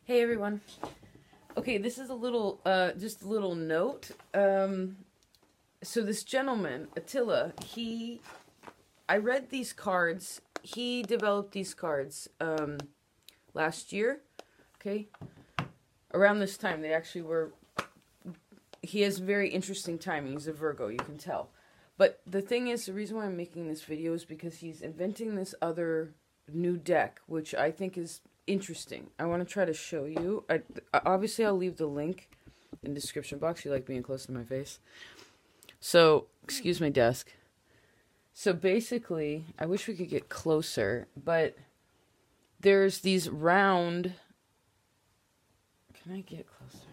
Hey everyone. Okay, this is a little, just a little note. So this gentleman, Attila, I read these cards. He developed these cards, last year. Okay. Around this time, they actually were, he has very interesting timing. He's a Virgo, you can tell. But the thing is, the reason why I'm making this video is because he's inventing this other new deck, which I think is interesting. I want to try to show you. Obviously, I'll leave the link in the description box. You like being close to my face. So, excuse my desk. So basically, I wish we could get closer, but there's these round... Can I get closer?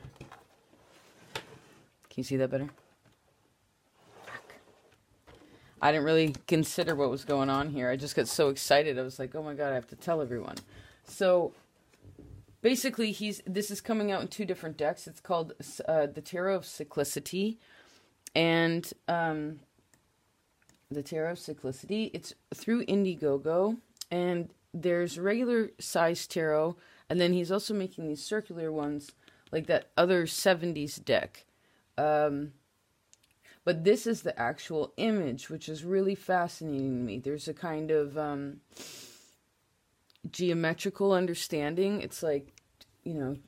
Can you see that better? Fuck. I didn't really consider what was going on here. I just got so excited. I was like, oh my god, I have to tell everyone. So, basically, this is coming out in two different decks. It's called the Tarot of Cyclicity, and the Tarot of Cyclicity. It's through Indiegogo, and there's regular size tarot, and then he's also making these circular ones, like that other 70s deck. But this is the actual image, which is really fascinating to me. There's a kind of geometrical understanding. It's like, you know,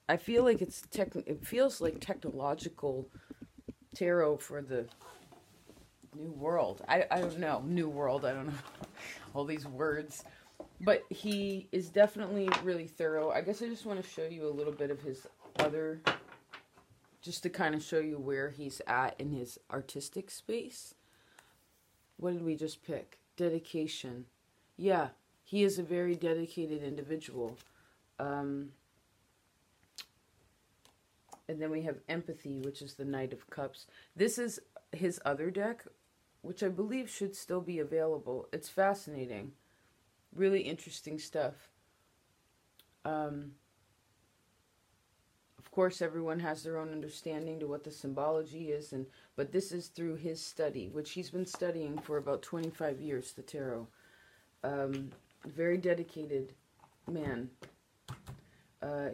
I feel like it feels like technological tarot for the new world. I don't know. New world, I don't know. All these words. But he is definitely really thorough. I guess I just want to show you a little bit of his other, just to kind of show you where he's at in his artistic space. What did we just pick? Dedication. Yeah, he is a very dedicated individual. And then we have empathy, which is the Knight of Cups. This is his other deck, which I believe should still be available. It's fascinating. Really interesting stuff. Of course, everyone has their own understanding to what the symbology is, but this is through his study, which he's been studying for about 25 years, the tarot. Very dedicated man.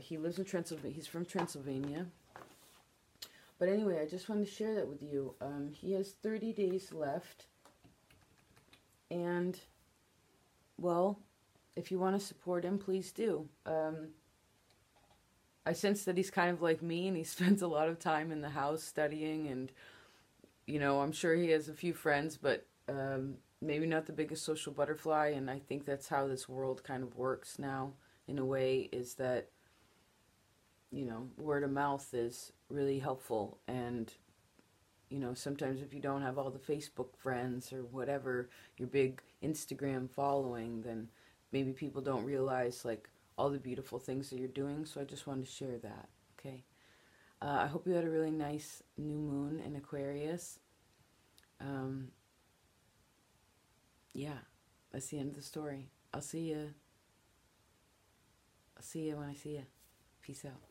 He lives in Transylvania. He's from Transylvania. But anyway, I just wanted to share that with you. He has 30 days left. And, well, if you want to support him, please do. I sense that he's kind of like me, and he spends a lot of time in the house studying, and, you know, I'm sure he has a few friends, but maybe not the biggest social butterfly, and I think that's how this world kind of works now, in a way, is that, you know, word of mouth is really helpful, and, you know, sometimes if you don't have all the Facebook friends or whatever, your big Instagram following, then maybe people don't realize, like, all the beautiful things that you're doing, so I just wanted to share that, okay? I hope you had a really nice new moon in Aquarius. Yeah, that's the end of the story. I'll see you when I see you. Peace out.